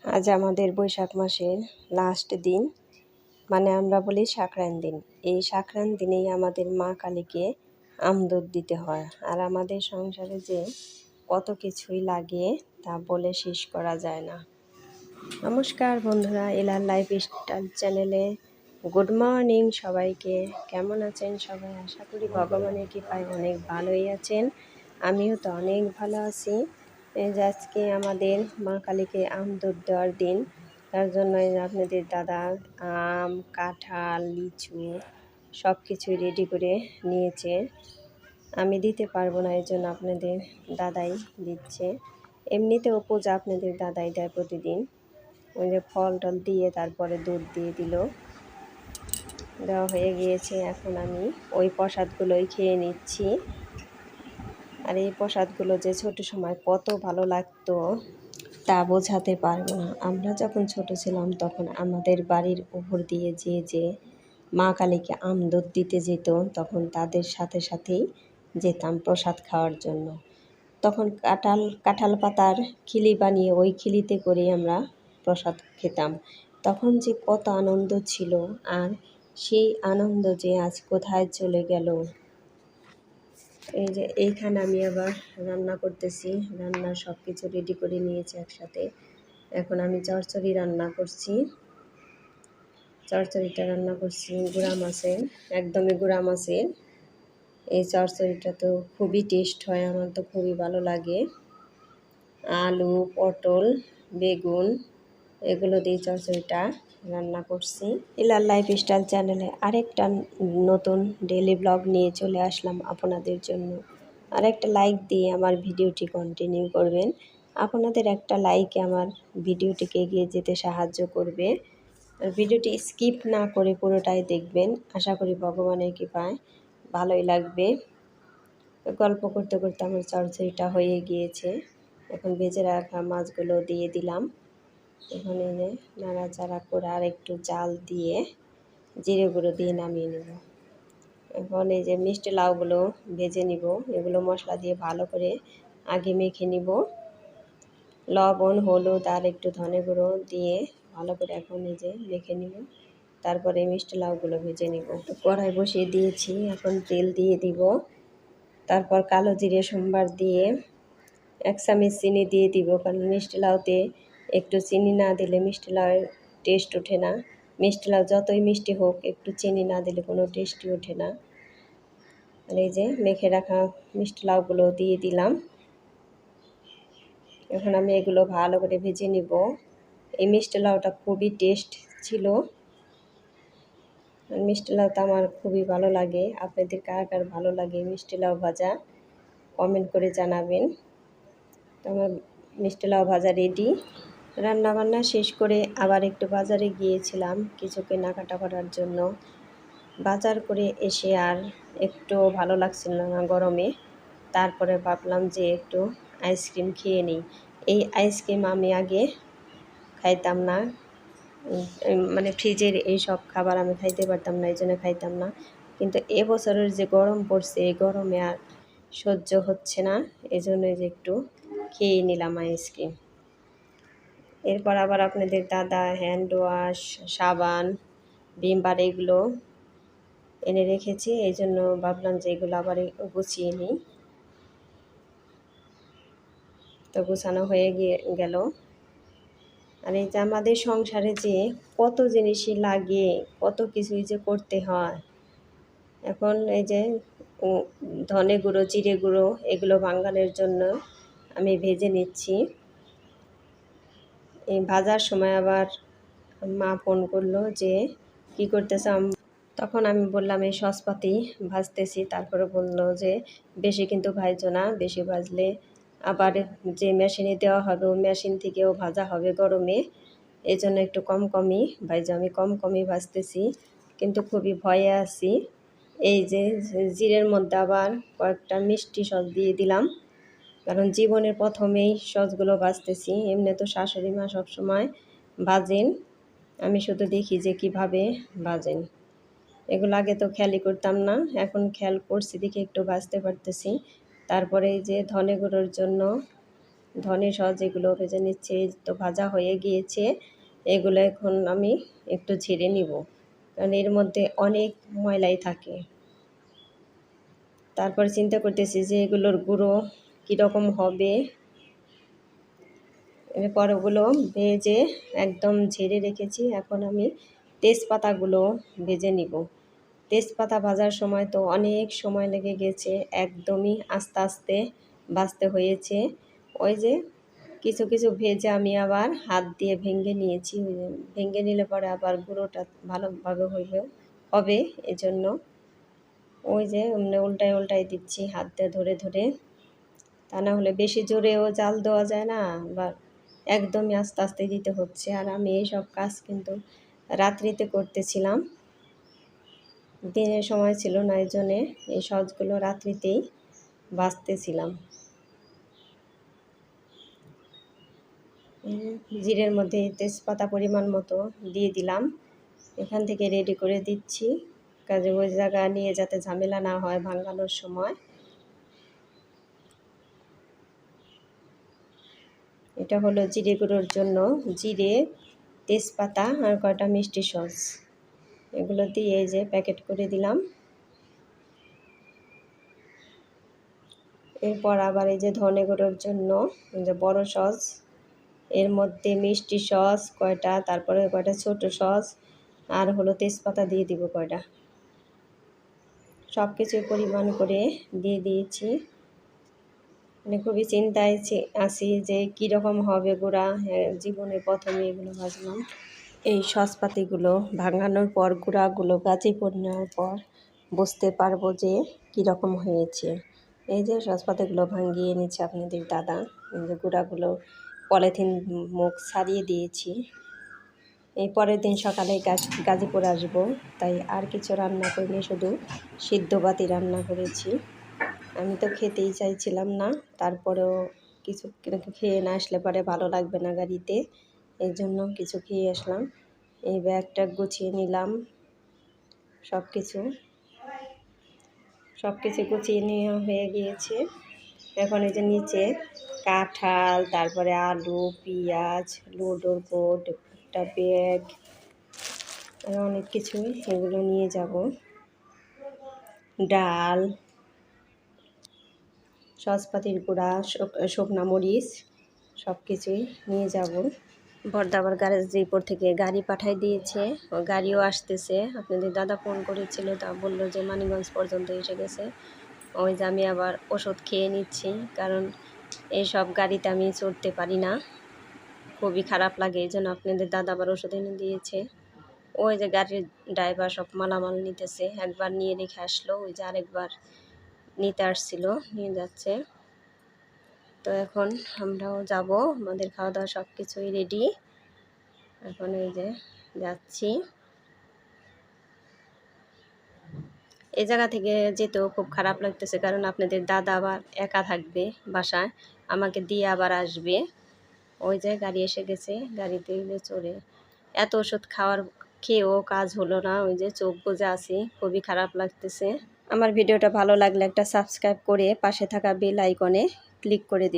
আজ আমাদের বৈশাখ মাসের লাস্ট দিন, মানে আমরা বলি সংক্রান্তি দিন। এই সংক্রান্তি দিনেই আমাদের মা কালীকে আমদুধ দিতে হয়। আর আমাদের সংসারে যে কত কিছুই লাগে তা বলে শেষ করা যায় না। নমস্কার বন্ধুরা, এলার লাইফস্টাইল চ্যানেলে গুড মর্নিং সবাইকে। কেমন আছেন সবাই? আশা করি ভগবানের কৃপায় অনেক ভালোই আছেন। আমিও তো অনেক ভালো আছি। এই যে আজকে আমাদের মা কালীকে আমদুধ দেওয়ার দিন, তার জন্য আপনাদের দাদা আম, কাঁঠাল, লিচু সব কিছুই রেডি করে নিয়েছে। আমি দিতে পারবো না, এই জন্য আপনাদের দাদাই দিচ্ছে। এমনিতেও পূজা আপনাদের দাদাই দেয় প্রতিদিন। ওই যে ফল টল দিয়ে তারপরে দুধ দিয়ে দিল, দেওয়া হয়ে গিয়েছে। এখন আমি ওই প্রসাদগুলোই খেয়ে নিচ্ছি। আর এই প্রসাদগুলো যে ছোট সময় কত ভালো লাগতো তা বোঝাতে পারবো না। আমরা যখন ছোট ছিলাম তখন আমাদের বাড়ির উপর দিয়ে যে মা কালীকে আমদুধ দিতে যেত, তখন তাদের সাথে সাথেই যেতাম প্রসাদ খাওয়ার জন্য। তখন কাঁঠাল পাতার খিলি বানিয়ে ওই খিলিতে করে আমরা প্রসাদ খেতাম। তখন যে কত আনন্দ ছিল, আর সেই আনন্দ যে আজ কোথায় চলে গেল। এই যে এইখানে আমি আবার রান্না করতেছি, রান্নার সব কিছু রেডি করে নিয়েছি একসাথে। এখন আমি চচ্চড়ি রান্না করছি। চচ্চড়িটা রান্না করছি গুঁড়া মাছের, একদমই গুঁড়া মাছের। এই চচ্চড়িটা তো খুবই টেস্ট হয়, আমার তো খুবই ভালো লাগে। আলু, পটল, বেগুন এগুলো দিয়ে চচ্চড়িটা রান্না করছি। ইলার লাইফস্টাইল চ্যানেলে আরেকটা নতুন ডেইলি ব্লগ নিয়ে চলে আসলাম আপনাদের জন্য। আরেকটা লাইক দিয়ে আমার ভিডিওটি কন্টিনিউ করবেন। আপনাদের একটা লাইকে আমার ভিডিওটিকে এগিয়ে যেতে সাহায্য করবে। আর ভিডিওটি স্কিপ না করে পুরোটাই দেখবেন। আশা করি ভগবানের কৃপায় ভালোই লাগবে। গল্প করতে করতে আমার চচ্চড়িটা হয়ে গিয়েছে। এখন ভেজে রাখা মাছগুলো দিয়ে দিলাম। এখন এনে নাড়াচাড়া করে আর একটু জাল দিয়ে জিরে গুঁড়ো দিয়ে নামিয়ে নেব। এখন এই যে মিষ্টি লাউগুলো ভেজে নিব, এগুলো মশলা দিয়ে ভালো করে আগে মেখে নিব। লবণ, হলুদ আর একটু ধনে গুঁড়ো দিয়ে ভালো করে এখন এই যে মেখে নিব। তারপরে মিষ্টি লাউগুলো ভেজে নিব। কড়াই বসিয়ে দিয়েছি, এখন তেল দিয়ে দিব। তারপর কালো জিরে সম্বার দিয়ে 1 চামচ চিনি দিয়ে দিব, কারণ মিষ্টি লাউতে একটু চিনি না দিলে মিষ্টি লাউয়ের টেস্ট ওঠে না। মিষ্টি লাউ যতই মিষ্টি হোক, একটু চিনি না দিলে কোনো টেস্টই ওঠে না। আর এই যে মেখে রাখা মিষ্টি লাউগুলো দিয়ে দিলাম। এখন আমি এগুলো ভালো করে ভেজে নিব। এই মিষ্টি লাউটা খুবই টেস্ট ছিল। মিষ্টি লাউটা আমার খুবই ভালো লাগে। আপনাদের কার কার ভালো লাগে মিষ্টি লাউ ভাজা কমেন্ট করে জানাবেন। তো আমার মিষ্টি লাউ ভাজা রেডি। রান্নাবান্না শেষ করে আবার একটু বাজারে গিয়েছিলাম কিছু কেনাকাটা করার জন্য। বাজার করে এসে আর একটু ভালো লাগছিল না গরমে। তারপরে ভাবলাম যে একটু আইসক্রিম খেয়ে নিই। এই আইসক্রিম আমি আগে খাইতাম না, মানে ফ্রিজের এই সব খাবার আমি খাইতে পারতাম না, এই জন্য খাইতাম না। কিন্তু এবছরের যে গরম পড়ছে, এই গরমে আর সহ্য হচ্ছে না, এই জন্য যে একটু খেয়ে নিলাম আইসক্রিম। এরপর আবার আপনাদের দাদা হ্যান্ড ওয়াশ, সাবান, ভিম বার এগুলো এনে রেখেছি, এই জন্য ভাবলাম যে এগুলো আবার গুছিয়ে নিই। তো গুছানো হয়ে গেল। আর এই যে আমাদের সংসারে যে কত জিনিসই লাগে, কত কিছুই যে করতে হয়। এখন এই যে ধনে গুঁড়ো, জিরে গুঁড়ো এগুলো ভাঙানোর জন্য আমি ভেজে নিচ্ছি। এই ভাজার সময় আবার মা ফোন করলো যে কি করতেছে। তখন আমি বললাম এই সসপাতি ভাজতেছি। তারপরে বললো যে বেশি কিন্তু ভাজছো না, বেশি ভাজলে আবার যে মেশিনে দেওয়া হবে ওই মেশিন থেকেও ভাজা হবে গরমে, এই জন্য একটু কম কমই ভাজা। আমি কম কমই ভাজতেছি, কিন্তু খুবই ভয়ে আছি। এই যে জিরের মধ্যে আবার কয়েকটা মিষ্টি সস দিয়ে দিলাম, কারণ জীবনের প্রথমেই সসগুলো ভাজতেছি। এমনি তো শাশুড়ি মা সবসময় ভাজেন, আমি শুধু দেখি যে কিভাবে ভাজেন। এগুলো আগে তো খেয়ালই করতাম না, এখন খেয়াল করছি দেখে একটু ভাজতে পারতেছি। তারপরে এই যে ধনে গুঁড়োর জন্য ধনে সস এগুলো ভেজে নিচ্ছি। তো ভাজা হয়ে গিয়েছে, এগুলো এখন আমি একটু ঝেড়ে নিব, কারণ এর মধ্যে অনেক ময়লাই থাকে। তারপর চিন্তা করতেছি যে এগুলোর গুঁড়ো কীরকম হবে। এরপর ওগুলো ভেজে একদম ঝেড়ে রেখেছি। এখন আমি তেজপাতাগুলো ভেজে নিব। তেজপাতা ভাজার সময় তো অনেক সময় লেগে গেছে, একদমই আস্তে আস্তে ভাজতে হয়েছে। ওই যে কিছু কিছু ভেজে আমি আবার হাত দিয়ে ভেঙে নিয়েছি। ভেঙে নিলে পরে আবার গুঁড়োটা ভালোভাবে হবে। এজন্য ওই যে উল্টায় উল্টায় দিচ্ছি হাত দিয়ে ধরে ধরে, তা না হলে বেশি জোরেও জাল দেওয়া যায় না, বা একদমই আস্তে আস্তে দিতে হচ্ছে। আর আমি এই সব কাজ কিন্তু রাত্রিতে করতেছিলাম, দিনের সময় ছিল না, এই জন্যে এই সসগুলো রাত্রিতেই ভাজতেছিলাম। জিরের মধ্যে তেজপাতা পরিমাণ মতো দিয়ে দিলাম, এখান থেকে রেডি করে দিচ্ছি, কাজে ওই জায়গা নিয়ে যাতে ঝামেলা না হয় ভাঙানোর সময়। এটা হলো জিরে গুঁড়োর জন্য, জিরে, তেজপাতা আর কয়টা মিষ্টি সস, এগুলো দিয়ে এই যে প্যাকেট করে দিলাম। এরপর আবার এই যে ধনে গুঁড়োর জন্য যে বড় সস, এর মধ্যে মিষ্টি সস কয়টা, তারপরে কয়টা ছোট সস, আর হলো তেজপাতা দিয়ে দিব কয়টা, সব কিছু পরিমাণ করে দিয়ে দিয়েছি। মানে খুবই চিন্তায় আছি যে কীরকম হবে গুঁড়া। জীবনে প্রথমে এগুলো ভাজলাম। এই সসপাতিগুলো ভাঙানোর পর, গুঁড়াগুলো গাজিপুর নেওয়ার পর বুঝতে পারবো যে কীরকম হয়েছে। এই যে সসপাতিগুলো ভাঙিয়ে নিচ্ছে আপনাদের দাদা, এই যে গুঁড়াগুলো পলিথিন মুখ ছাড়িয়ে দিয়েছি। এই পরের দিন সকালে গাজীপুর আসবো, তাই আর কিছু রান্না করিনি, শুধু সিদ্ধ বাতি রান্না করেছি। আমি তো খেতেই চাইছিলাম না, তারপরেও কিছু খেয়ে না আসলে পরে ভালো লাগবে না গাড়িতে, এই জন্য কিছু খেয়ে আসলাম। এই ব্যাগটা গুছিয়ে নিলাম, সব কিছু গুছিয়ে নেওয়া হয়ে গিয়েছে। এখন এই যে নিচে কাঁঠাল, তারপরে আলু, পেঁয়াজ, লুডোর বোর্ড, একটা ব্যাগ, আর অনেক কিছুই, এগুলো নিয়ে যাব। ডাল, সসপাতির গুঁড়া, শুকনা মরিচ, সব কিছুই নিয়ে যাব। বর্দা আবার গাজীপুর থেকে গাড়ি পাঠাই দিয়েছে, ও গাড়িও আসতেছে। আপনাদের দাদা ফোন করেছিল, তা বললো যে মানিকগঞ্জ পর্যন্ত এসে গেছে। ওই যে আমি আবার ওষুধ খেয়ে নিচ্ছি, কারণ এইসব গাড়িতে আমি চড়তে পারি না, খুবই খারাপ লাগে। এই জন্য আপনাদের দাদা আবার ওষুধ এনে দিয়েছে। ওই যে গাড়ির ড্রাইভার সব মালামাল নিতেছে, একবার নিয়ে রেখে আসলো, ওই যে আরেকবার নিতে আসছিল, নিয়ে যাচ্ছে। তো এখন আমরাও যাব, আমাদের খাওয়া দাওয়া সব কিছুই রেডি। এখন এই যে যাচ্ছি। এই জায়গা থেকে যেতেও খুব খারাপ লাগতেছে, কারণ আপনাদের দাদা আবার একা থাকবে বাসায়, আমাকে দিয়ে আবার আসবে। ওই যে গাড়ি এসে গেছে, গাড়িতে চড়ে এত ওষুধ খেয়েও কাজ হলো না, ওই যে চোখ বুজে আছি, খুবই খারাপ লাগতেছে। আমার ভিডিওটা ভালো লাগলে একটা সাবস্ক্রাইব করে পাশে থাকা বেল আইকনে ক্লিক করে দিবেন।